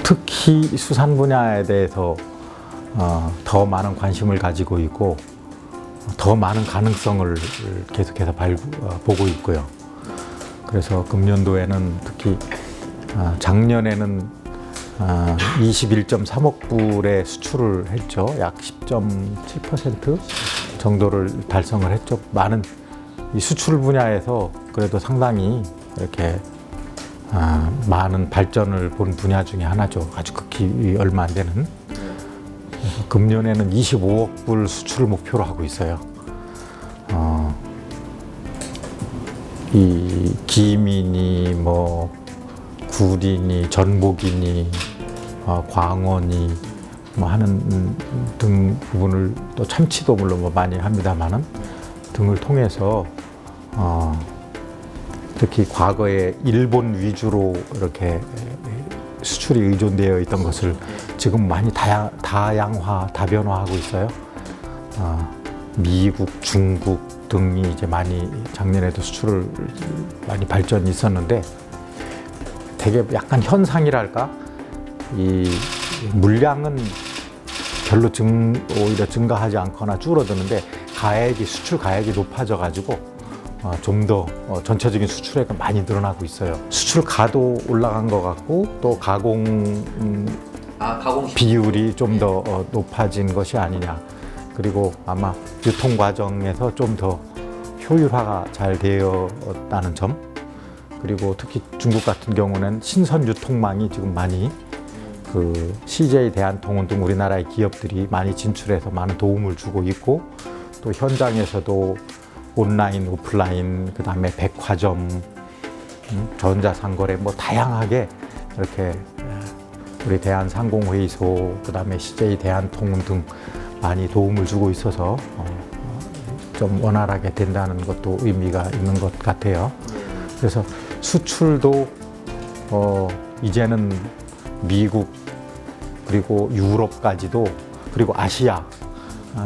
특히 수산 분야에 대해서 더 많은 관심을 가지고 있고 더 많은 가능성을 계속해서 보고 있고요. 그래서 금년도에는 특히 작년에는 21.3억 불의 수출을 했죠. 약 10.7% 정도를 달성을 했죠. 많은 이 수출 분야에서 그래도 상당히 이렇게 많은 발전을 본 분야 중에 하나죠. 아주 극히 얼마 안 되는. 그래서 금년에는 25억 불 수출을 목표로 하고 있어요. 이 김이니 뭐 굴이니 전복이니 광어니 뭐 하는 등 부분을 또 참치도 물론 뭐 많이 합니다만은 등을 통해서 특히 과거에 일본 위주로 이렇게 수출이 의존되어 있던 것을 지금 많이 다변화하고 있어요. 미국, 중국 등이 이제 많이 작년에도 수출을 많이 발전이 있었는데 되게 약간 현상이랄까 이 물량은 별로 오히려 증가하지 않거나 줄어드는데 수출 가액이 높아져 가지고 좀 더 전체적인 수출액은 많이 늘어나고 있어요. 수출가도 올라간 것 같고 또 가공 비율이 좀 더 높아진 것이 아니냐. 그리고 아마 유통 과정에서 좀 더 효율화가 잘 되었다는 점. 그리고 특히 중국 같은 경우는 신선 유통망이 지금 많이 CJ 대한통운 등 우리나라의 기업들이 많이 진출해서 많은 도움을 주고 있고 또 현장에서도 온라인, 오프라인, 그 다음에 백화점, 전자상거래 뭐 다양하게 이렇게 우리 대한상공회의소, 그 다음에 CJ 대한통운 등 많이 도움을 주고 있어서 좀 원활하게 된다는 것도 의미가 있는 것 같아요. 그래서 수출도 이제는 미국 그리고 유럽까지도 그리고 아시아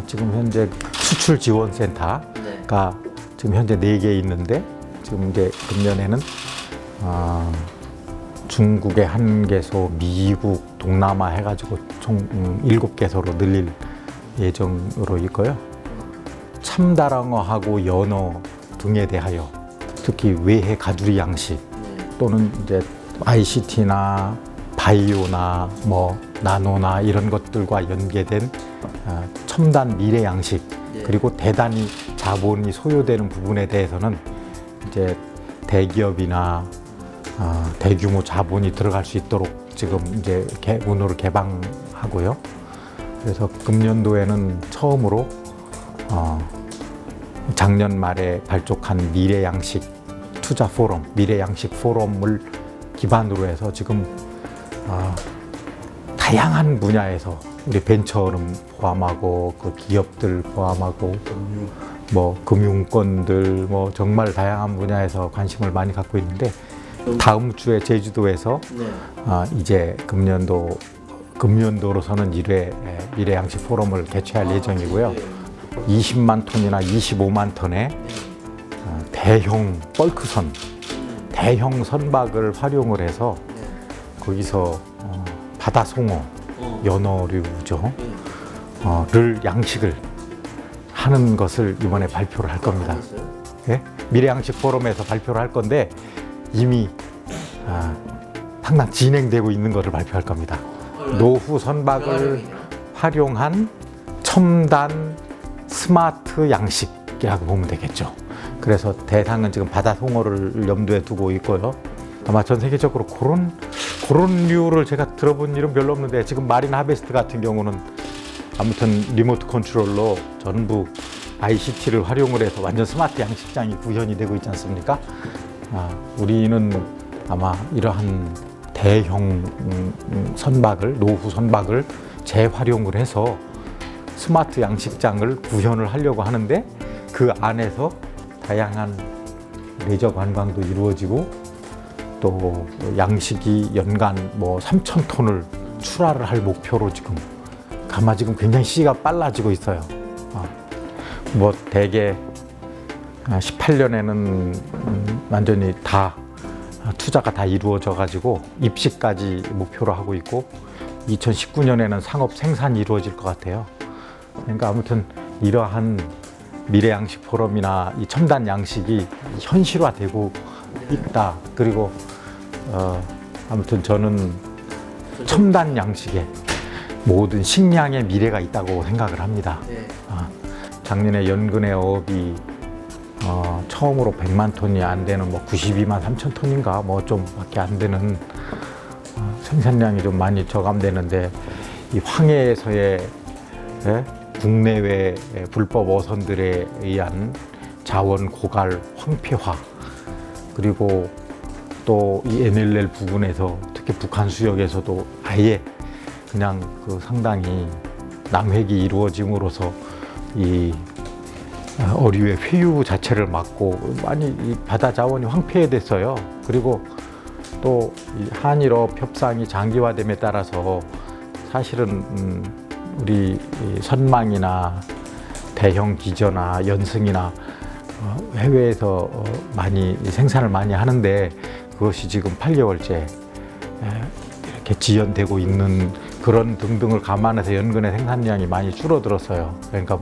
지금 현재 수출 지원센터가 지금 현재 4개 있는데 지금 이제 금년에는 중국에 1개소, 미국, 동남아 해가지고 총 7개소로 늘릴 예정으로 있고요. 참다랑어하고 연어 등에 대하여 특히 외해 가두리 양식 또는 이제 ICT나 바이오나 뭐 나노나 이런 것들과 연계된 첨단 미래 양식 그리고 대단히 자본이 소요되는 부분에 대해서는 이제 대기업이나 대규모 자본이 들어갈 수 있도록 지금 이제 문호를 개방하고요. 그래서 금년도에는 처음으로 작년 말에 발족한 미래 양식 투자 포럼, 미래 양식 포럼을 기반으로 해서 지금 다양한 분야에서 우리 벤처는 포함하고 그 기업들 포함하고 뭐 금융권들 뭐 정말 다양한 분야에서 관심을 많이 갖고 있는데 다음 주에 제주도에서 이제 금년도로서는 1회 미래 양식 포럼을 개최할 예정이고요. 20만 톤이나 25만 톤의 대형 벌크선, 대형 선박을 활용을 해서 거기서 바다송어, 연어류죠. 를 양식을 하는 것을 이번에 발표를 할 겁니다. 예? 미래양식 포럼에서 발표를 할 건데 이미 상당 진행되고 있는 것을 발표할 겁니다. 노후 선박을 활용한 첨단 스마트 양식이라고 보면 되겠죠. 그래서 대상은 지금 바다송어를 염두에 두고 있고요. 아마 전 세계적으로 그런 류를 제가 들어본 일은 별로 없는데 지금 마린 하베스트 같은 경우는 아무튼 리모트 컨트롤로 전부 ICT를 활용을 해서 완전 스마트 양식장이 구현이 되고 있지 않습니까? 우리는 아마 이러한 대형 선박을, 노후 선박을 재활용을 해서 스마트 양식장을 구현을 하려고 하는데 그 안에서 다양한 레저 관광도 이루어지고 또 양식이 연간 뭐 3,000톤을 출하를 할 목표로 지금 굉장히 시기가 빨라지고 있어요. 뭐 대개 18년에는 완전히 다 투자가 다 이루어져 가지고 입시까지 목표로 하고 있고 2019년에는 상업 생산이 이루어질 것 같아요. 그러니까 아무튼 이러한 미래 양식 포럼이나 이 첨단 양식이 현실화되고 있다. 그리고 아무튼 저는 첨단 양식에 모든 식량의 미래가 있다고 생각을 합니다. 작년에 연근의 어업이 처음으로 100만 톤이 안 되는 92만 3천 톤인가 좀 밖에 안 되는 생산량이 좀 많이 저감되는데 이 황해에서의 국내외 불법 어선들에 의한 자원 고갈 황폐화 그리고 또 이 NLL 부근에서 특히 북한 수역에서도 아예 그냥 상당히 남획이 이루어짐으로써 이 어류의 회유 자체를 막고 많이 이 바다 자원이 황폐화됐어요. 그리고 또 이 한일업 협상이 장기화됨에 따라서 사실은 우리 선망이나 대형 기저나 연승이나 해외에서 많이 생산을 많이 하는데 그것이 지금 8개월째 이렇게 지연되고 있는 그런 등등을 감안해서 연근의 생산량이 많이 줄어들었어요. 그러니까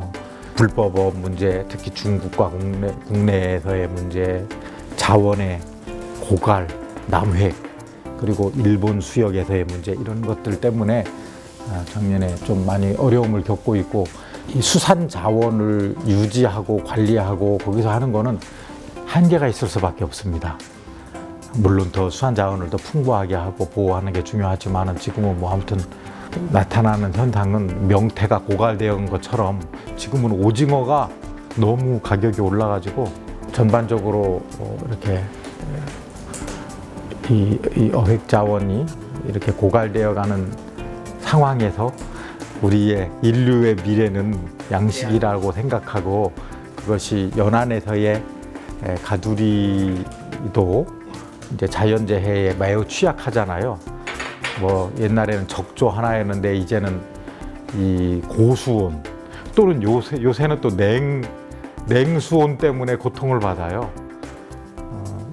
불법업 문제, 특히 중국과 국내에서의 문제, 자원의 고갈, 남획, 그리고 일본 수역에서의 문제 이런 것들 때문에 작년에 좀 많이 어려움을 겪고 있고 이 수산 자원을 유지하고 관리하고 거기서 하는 거는 한계가 있을 수밖에 없습니다. 물론 더 수산 자원을 더 풍부하게 하고 보호하는 게 중요하지만 지금은 아무튼 나타나는 현상은 명태가 고갈되어 것처럼 지금은 오징어가 너무 가격이 올라가지고 전반적으로 이렇게 이 어획 자원이 이렇게 고갈되어 가는 상황에서 우리의 인류의 미래는 양식이라고 생각하고 그것이 연안에서의 가두리도 이제 자연재해에 매우 취약하잖아요. 옛날에는 적조 하나였는데 이제는 이 고수온 또는 요새는 또 냉수온 때문에 고통을 받아요.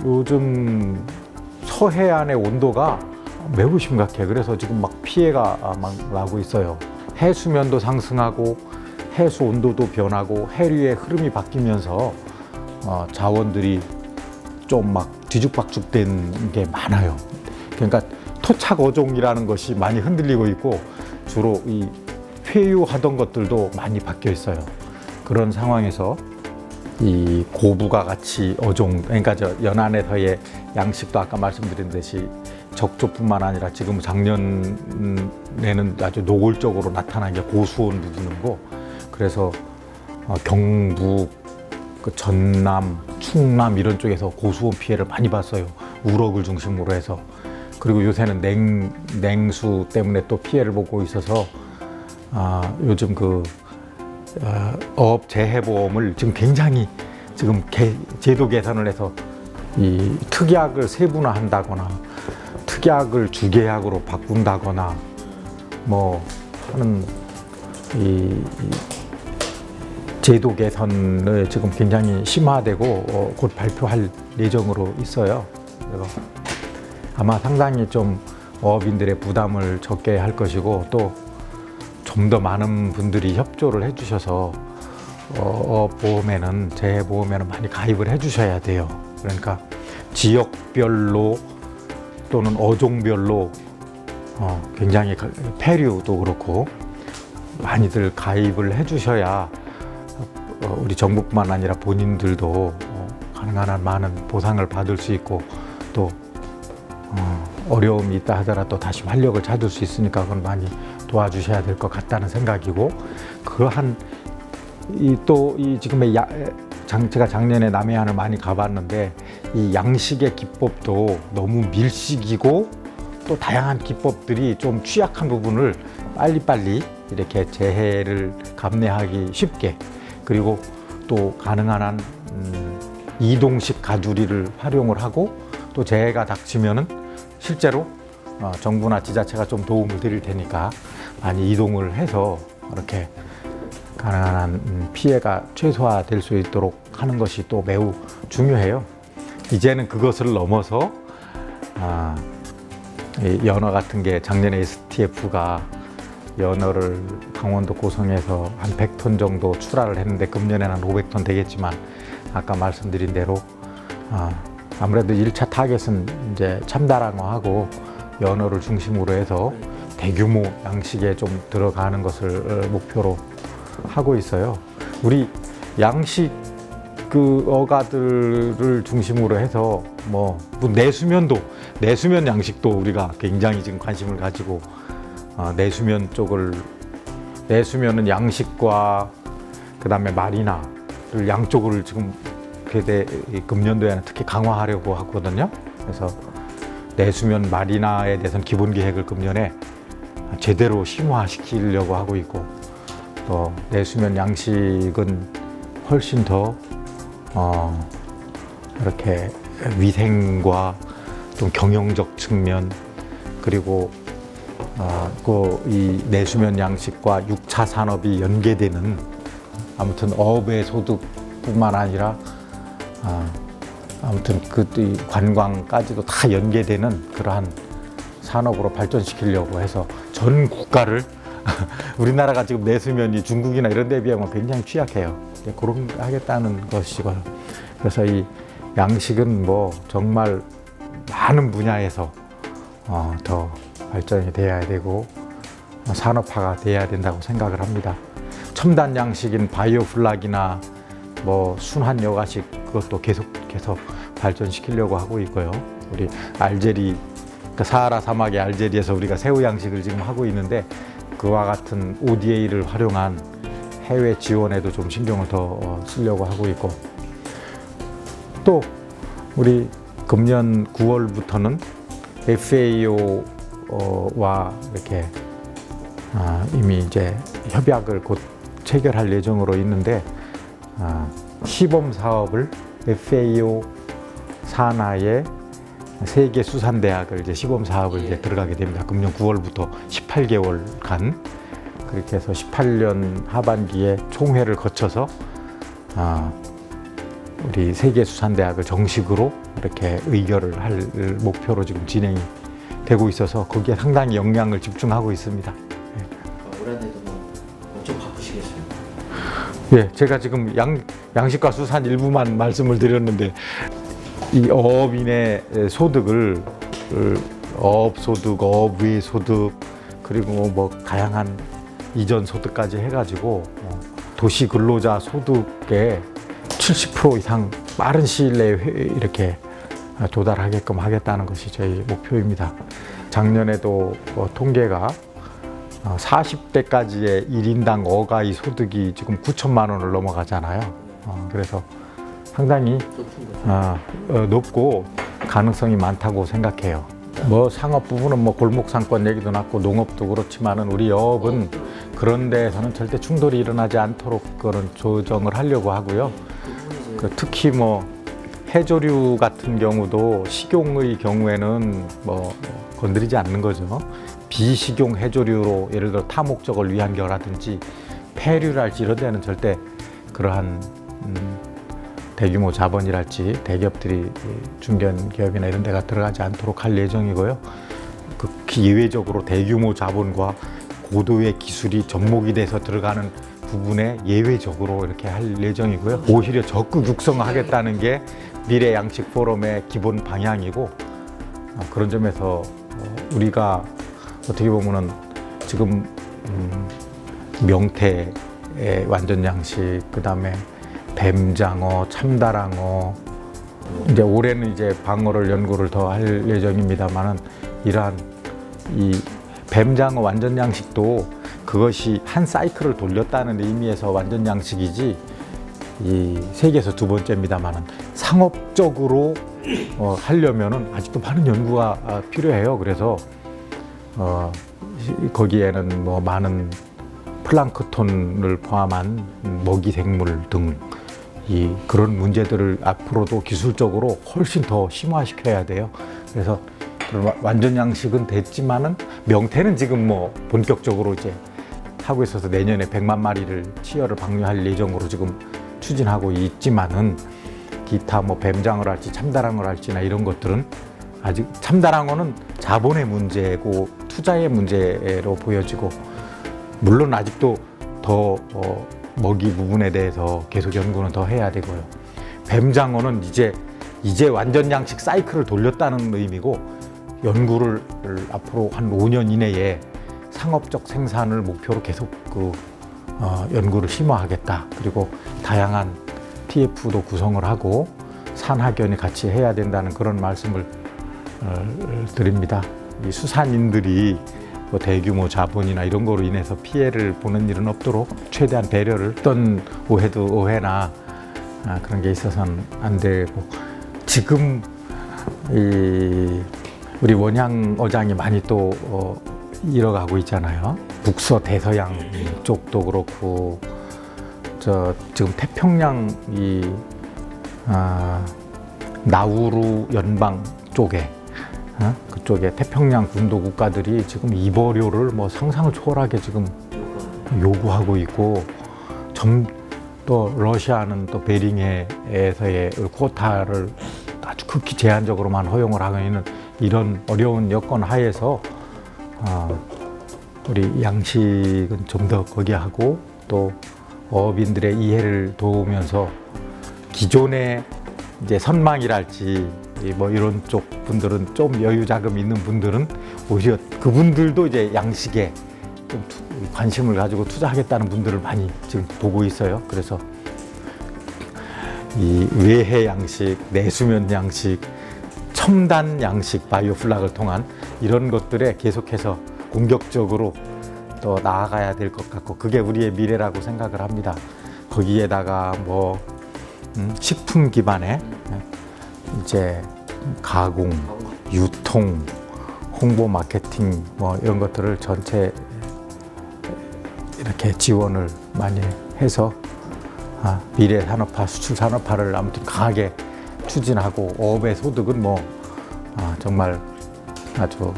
요즘 서해안의 온도가 매우 심각해. 그래서 지금 피해가 나고 있어요. 해수면도 상승하고 해수 온도도 변하고 해류의 흐름이 바뀌면서 자원들이 좀 뒤죽박죽된 게 많아요. 그러니까 토착 어종이라는 것이 많이 흔들리고 있고 주로 이 회유하던 것들도 많이 바뀌어 있어요. 그런 상황에서 이 고부가 가치 어종, 그러니까 연안에서의 양식도 아까 말씀드린 듯이 적조뿐만 아니라 지금 작년에는 아주 노골적으로 나타난 게 고수온 부분이고 그래서 경북, 전남, 충남 이런 쪽에서 고수온 피해를 많이 봤어요. 우럭을 중심으로 해서. 그리고 요새는 냉수 때문에 또 피해를 보고 있어서 요즘 어업 재해보험을 지금 굉장히 제도 개선을 해서 이 특약을 세분화한다거나 특약을 주계약으로 바꾼다거나 하는 이 제도 개선을 지금 굉장히 심화되고 곧 발표할 예정으로 있어요. 그래서 아마 상당히 좀 어업인들의 부담을 적게 할 것이고 또 좀 더 많은 분들이 협조를 해주셔서 어업보험에는 재해보험에는 많이 가입을 해주셔야 돼요. 그러니까 지역별로 또는 어종별로 굉장히 폐류도 그렇고 많이들 가입을 해주셔야 우리 정부뿐만 아니라 본인들도 가능한 한 많은 보상을 받을 수 있고 또 어려움이 있다 하더라도 다시 활력을 찾을 수 있으니까 그건 많이 도와주셔야 될 것 같다는 생각이고 그러한 지금의 제가 작년에 남해안을 많이 가봤는데 이 양식의 기법도 너무 밀식이고 또 다양한 기법들이 좀 취약한 부분을 빨리빨리 이렇게 재해를 감내하기 쉽게 그리고 또 가능한 한 이동식 가두리를 활용을 하고 또 재해가 닥치면은 실제로 정부나 지자체가 좀 도움을 드릴 테니까 많이 이동을 해서 이렇게 가능한 한 피해가 최소화될 수 있도록 하는 것이 또 매우 중요해요. 이제는 그것을 넘어서 이 연어 같은 게 작년에 STF가 연어를 강원도 고성에서 한 100톤 정도 출하를 했는데 금년에는 한 500톤 되겠지만 아까 말씀드린 대로 아무래도 1차 타겟은 이제 참다랑어하고 연어를 중심으로 해서 대규모 양식에 좀 들어가는 것을 목표로 하고 있어요. 우리 양식 그 어가들을 중심으로 해서 뭐 내수면 양식도 우리가 굉장히 지금 관심을 가지고 내수면은 양식과 그다음에 마리나를 양쪽을 지금 금년도에는 특히 강화하려고 하거든요. 그래서 내수면 마리나에 대해서는 기본 계획을 금년에 제대로 심화시키려고 하고 있고, 또 내수면 양식은 훨씬 더 이렇게 위생과 좀 경영적 측면, 그리고 이 내수면 양식과 6차 산업이 연계되는, 아무튼 어업의 소득뿐만 아니라 아무튼 이 관광까지도 다 연계되는 그러한 산업으로 발전시키려고 해서 전 국가를 우리나라가 지금 내수면이 중국이나 이런 데 비하면 굉장히 취약해요. 그런 거 하겠다는 것이고요. 그래서 이 양식은 뭐 정말 많은 분야에서 더 발전이 돼야 되고 산업화가 돼야 된다고 생각을 합니다. 첨단 양식인 바이오플락이나 뭐 순한 여가식, 그것도 계속해서 발전시키려고 하고 있고요. 우리 알제리, 사하라 사막의 알제리에서 우리가 새우 양식을 지금 하고 있는데, 그와 같은 ODA를 활용한 해외 지원에도 좀 신경을 더 쓰려고 하고 있고, 또 우리 금년 9월부터는 FAO와 이렇게 이미 이제 협약을 곧 체결할 예정으로 있는데, 시범 사업을 FAO 산하의 세계 수산대학을 이제 시범 사업을 이제 들어가게 됩니다. 금년 9월부터 18개월간, 그렇게 해서 18년 하반기에 총회를 거쳐서 우리 세계 수산대학을 정식으로 이렇게 의결을 할 목표로 지금 진행이 되고 있어서 거기에 상당히 역량을 집중하고 있습니다. 올 한해도 엄청 바쁘시겠어요? 예, 제가 지금 양식과 수산 일부만 말씀을 드렸는데, 이 어업인의 소득을 어업소득, 어업외 소득, 그리고 뭐 다양한 이전 소득까지 해가지고 도시 근로자 소득의 70% 이상 빠른 시일 내에 이렇게 도달하게끔 하겠다는 것이 저희 목표입니다. 작년에도 통계가 40대까지의 1인당 어가의 소득이 지금 9천만 원을 넘어가잖아요. 그래서 상당히 높고 가능성이 많다고 생각해요. 뭐 상업 부분은 뭐 골목 상권 얘기도 났고 농업도 그렇지만은 우리 어업은 그런 데에서는 절대 충돌이 일어나지 않도록 그런 조정을 하려고 하고요. 특히 뭐 해조류 같은 경우도 식용의 경우에는 뭐 건드리지 않는 거죠. 비식용 해조류로 예를 들어 타 목적을 위한 거라든지 폐류랄지 이런 데는 절대 그러한 대규모 자본이랄지 대기업들이 중견 기업이나 이런 데가 들어가지 않도록 할 예정이고요. 극히 예외적으로 대규모 자본과 고도의 기술이 접목이 돼서 들어가는 부분에 예외적으로 이렇게 할 예정이고요. 오히려 적극 육성하겠다는 게 미래 양식 포럼의 기본 방향이고, 그런 점에서 우리가 어떻게 보면은 지금 명태의 완전 양식, 그다음에 뱀장어, 참다랑어, 이제 올해는 이제 방어를 연구를 더 할 예정입니다만은, 이러한 이 뱀장어 완전 양식도 그것이 한 사이클을 돌렸다는 의미에서 완전 양식이지, 이 세계에서 두 번째입니다만은 상업적으로 하려면은 아직도 많은 연구가 필요해요. 그래서 거기에는 뭐 많은 플랑크톤을 포함한 먹이 생물 등 그런 문제들을 앞으로도 기술적으로 훨씬 더 심화시켜야 돼요. 그래서 완전 양식은 됐지만은 명태는 지금 뭐 본격적으로 이제 하고 있어서 내년에 100만 마리를 치어를 방류할 예정으로 지금 추진하고 있지만은, 기타 뭐 뱀장어를 할지 참다랑어를 할지나 이런 것들은 아직 참다란 거는 자본의 문제고 투자의 문제로 보여지고, 물론 아직도 더 먹이 부분에 대해서 계속 연구는 더 해야 되고요. 뱀장어는 이제 완전 양식 사이클을 돌렸다는 의미고, 연구를 앞으로 한 5년 이내에 상업적 생산을 목표로 계속 연구를 심화하겠다. 그리고 다양한 TF도 구성을 하고 산학연이 같이 해야 된다는 그런 말씀을 드립니다. 이 수산인들이 뭐 대규모 자본이나 이런 거로 인해서 피해를 보는 일은 없도록 최대한 배려를, 어떤 오해나 그런 게 있어서는 안 되고, 지금 우리 원양 어장이 많이 또 잃어가고 있잖아요. 북서 대서양 쪽도 그렇고, 지금 태평양 나우루 연방 쪽에, 그쪽에 태평양 군도 국가들이 지금 입어료를 뭐 상상을 초월하게 지금 요구하고 있고, 또 러시아는 또 베링해에서의 쿼타를 아주 극히 제한적으로만 허용을 하고 있는 이런 어려운 여건 하에서 우리 양식은 좀 더 거기 하고, 또 어업인들의 이해를 도우면서 기존의 이제 선망이랄지 뭐 이런 쪽 분들은 좀 여유 자금 있는 분들은 오히려 그분들도 이제 양식에 좀 관심을 가지고 투자하겠다는 분들을 많이 지금 보고 있어요. 그래서 이 외해 양식, 내수면 양식, 첨단 양식, 바이오플락을 통한 이런 것들에 계속해서 공격적으로 또 나아가야 될 것 같고, 그게 우리의 미래라고 생각을 합니다. 거기에다가 뭐 식품 기반의 이제 가공, 유통, 홍보, 마케팅 뭐 이런 것들을 전체 이렇게 지원을 많이 해서 미래 산업화, 수출 산업화를 아무튼 강하게 추진하고, 어업의 소득은 뭐 정말 아주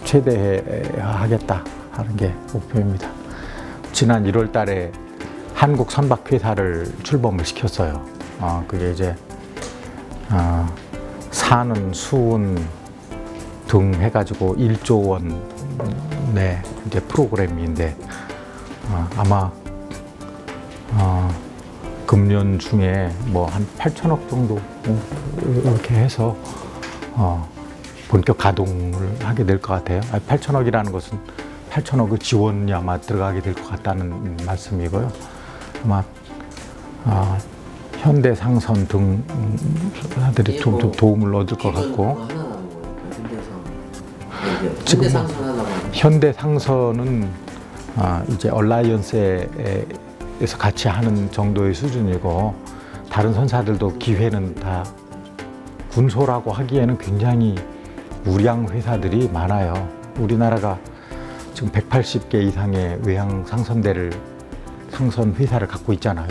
최대화하겠다 하는 게 목표입니다. 지난 1월 달에 한국 선박회사를 출범을 시켰어요. 그게 이제 산은, 수은 등 해가지고 1조 원의 이제 프로그램인데, 아마 금년 중에 뭐 한 8천억 정도 이렇게 해서 본격 가동을 하게 될 것 같아요. 8천억이라는 것은 8천억의 지원이 아마 들어가게 될 것 같다는 말씀이고요. 아마 현대상선 등 사들이 좀 도움을 얻을 것 같고, 현대상선은 이제 얼라이언스에서 같이 하는 정도의 수준이고, 다른 선사들도 기회는 다, 군소라고 하기에는 굉장히 우량 회사들이 많아요. 우리나라가 지금 180개 이상의 외항 상선 회사를 갖고 있잖아요.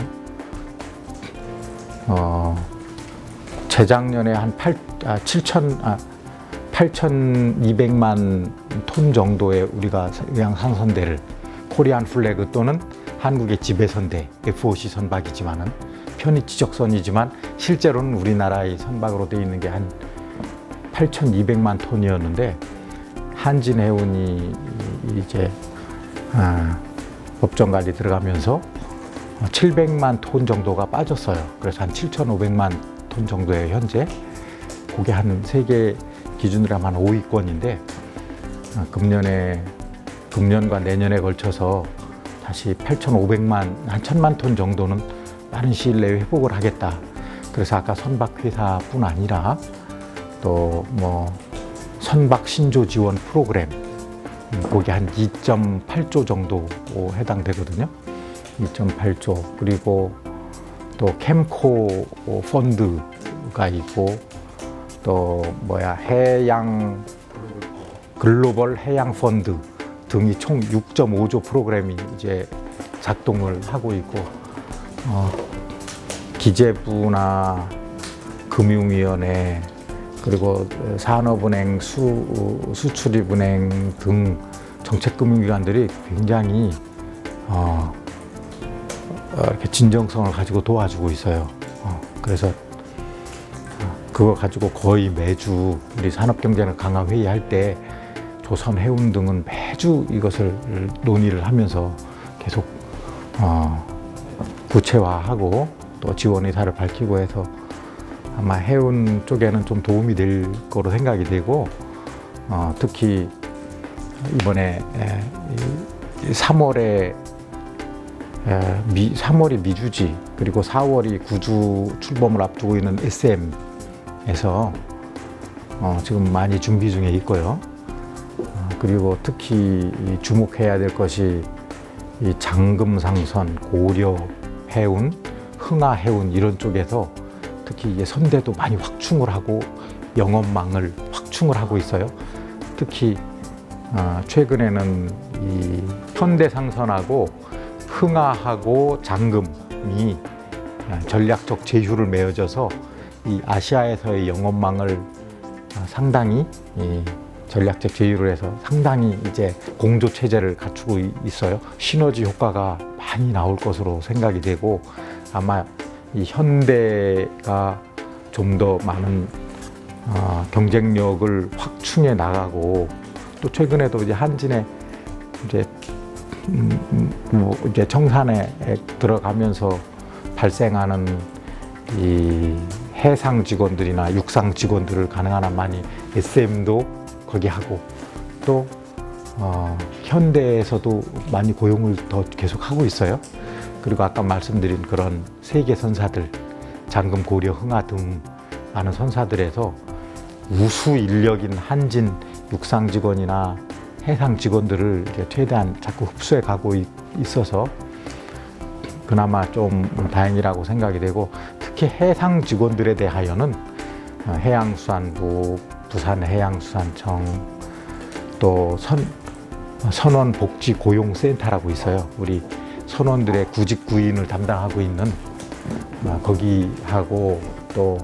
재작년에 한 8,200만 톤 정도의 우리가 외항 상선대를, 코리안 플래그 또는 한국의 지배선대, FOC 선박이지만은 편의 지적선이지만 실제로는 우리나라의 선박으로 되어 있는 게 한 8,200만 톤이었는데, 한진해운이 이제 법정 관리 들어가면서 700만 톤 정도가 빠졌어요. 그래서 한 7,500만 톤 정도예요, 현재. 그게 한 세계 기준으로 하면 한 5위권인데, 금년과 내년에 걸쳐서 다시 8,500만, 한 1,000만 톤 정도는 빠른 시일 내에 회복을 하겠다. 그래서 아까 선박회사뿐 아니라 또 뭐 선박 신조 지원 프로그램, 거기 한 2.8조 정도 해당되거든요. 2.8조. 그리고 또 캠코 펀드가 있고, 또 해양 글로벌 해양 펀드 등이 총 6.5조 프로그램이 이제 작동을 하고 있고, 기재부나 금융위원회, 그리고 산업은행, 수출입은행 등 정책금융기관들이 굉장히 이렇게 진정성을 가지고 도와주고 있어요. 그래서 그거 가지고 거의 매주 우리 산업경제력 강화 회의할 때 조선 해운 등은 매주 이것을 논의를 하면서 계속 구체화하고 또 지원 의사를 밝히고 해서 아마 해운 쪽에는 좀 도움이 될 거로 생각이 되고 특히 이번에 3월에 3월이 미주지 그리고 4월이 구주 출범을 앞두고 있는 SM에서 지금 많이 준비 중에 있고요. 그리고 특히 주목해야 될 것이 이 장금상선, 고려 해운, 흥하 해운 이런 쪽에서 특히 이제 선대도 많이 확충을 하고 영업망을 확충을 하고 있어요. 특히 최근에는 이 현대상선하고 흥하하고 장금이 전략적 제휴를 맺어져서 이 아시아에서의 영업망을 상당히 전략적 제휴를 해서 상당히 이제 공조 체제를 갖추고 있어요. 시너지 효과가 많이 나올 것으로 생각이 되고 아마 이 현대가 좀 더 많은 경쟁력을 확충해 나가고 또 최근에도 이제 한진에 이제 청산에 들어가면서 발생하는 이 해상 직원들이나 육상 직원들을 가능한 한 많이 SM도 거기 하고 또 현대에서도 많이 고용을 더 계속 하고 있어요. 그리고 아까 말씀드린 그런 세계 선사들, 장금, 고려, 흥하 등 많은 선사들에서 우수 인력인 한진 육상 직원이나 해상 직원들을 이제 최대한 자꾸 흡수해 가고 있어서 그나마 좀 다행이라고 생각이 되고 특히 해상 직원들에 대하여는 해양수산부, 부산해양수산청 또 선원복지고용센터라고 있어요. 우리 선원들의 구직구인을 담당하고 있는 거기하고 또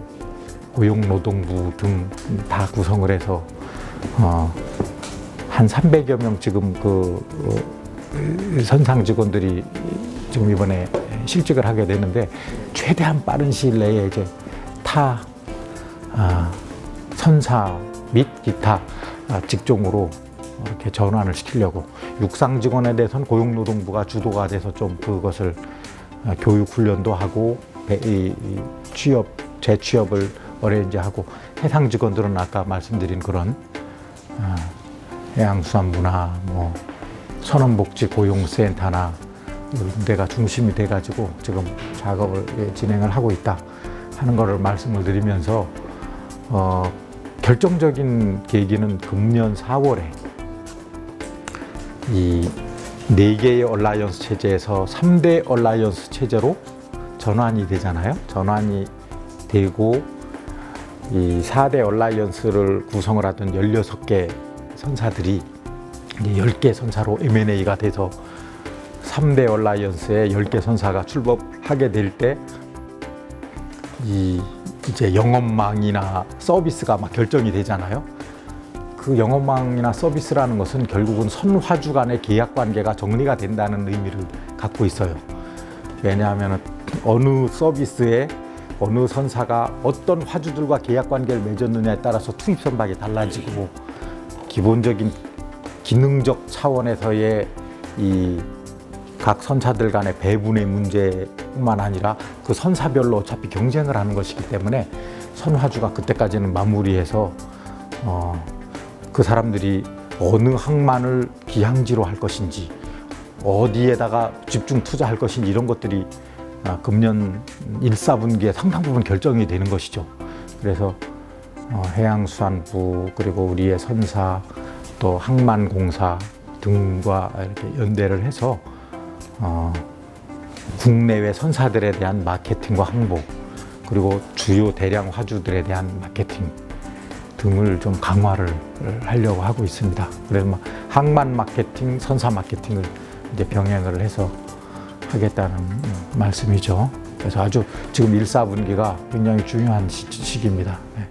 고용노동부 등 다 구성을 해서 한 300여 명 지금 선상 직원들이 지금 이번에 실직을 하게 되는데 최대한 빠른 시일 내에 이제 타 선사 및 기타 직종으로 이렇게 전환을 시키려고 육상 직원에 대해서는 고용노동부가 주도가 돼서 좀 그것을 교육 훈련도 하고 재취업을 어레인지하고 해상 직원들은 아까 말씀드린 그런 해양수산부나 뭐 선원복지고용센터나 이런 데가 중심이 돼가지고 지금 작업을 진행을 하고 있다 하는 것을 말씀을 드리면서 결정적인 계기는 금년 4월에 이 4개의 얼라이언스 체제에서 3대 얼라이언스 체제로 전환이 되잖아요. 전환이 되고 이 4대 얼라이언스를 구성을 하던 16개 선사들이 10개 선사로 M&A가 돼서 3대 얼라이언스에 10개 선사가 출범하게 될 때 이제 영업망이나 서비스가 막 결정이 되잖아요. 그 영업망이나 서비스라는 것은 결국은 선화주 간의 계약 관계가 정리가 된다는 의미를 갖고 있어요. 왜냐하면 어느 서비스에 어느 선사가 어떤 화주들과 계약 관계를 맺었느냐에 따라서 투입 선박이 달라지고 기본적인 기능적 차원에서의 이 각 선사들 간의 배분의 문제뿐만 아니라 그 선사별로 어차피 경쟁을 하는 것이기 때문에 선화주가 그때까지는 마무리해서 그 사람들이 어느 항만을 기항지로 할 것인지 어디에다가 집중 투자할 것인지 이런 것들이 금년 1, 4분기에 상당 부분 결정이 되는 것이죠. 그래서 해양수산부 그리고 우리의 선사 또 항만공사 등과 이렇게 연대를 해서 국내외 선사들에 대한 마케팅과 홍보 그리고 주요 대량 화주들에 대한 마케팅 등을 좀 강화를 하려고 하고 있습니다. 그래서 항만 마케팅, 선사 마케팅을 이제 병행을 해서 하겠다는 말씀이죠. 그래서 아주 지금 1, 4분기가 굉장히 중요한 시기입니다. 네.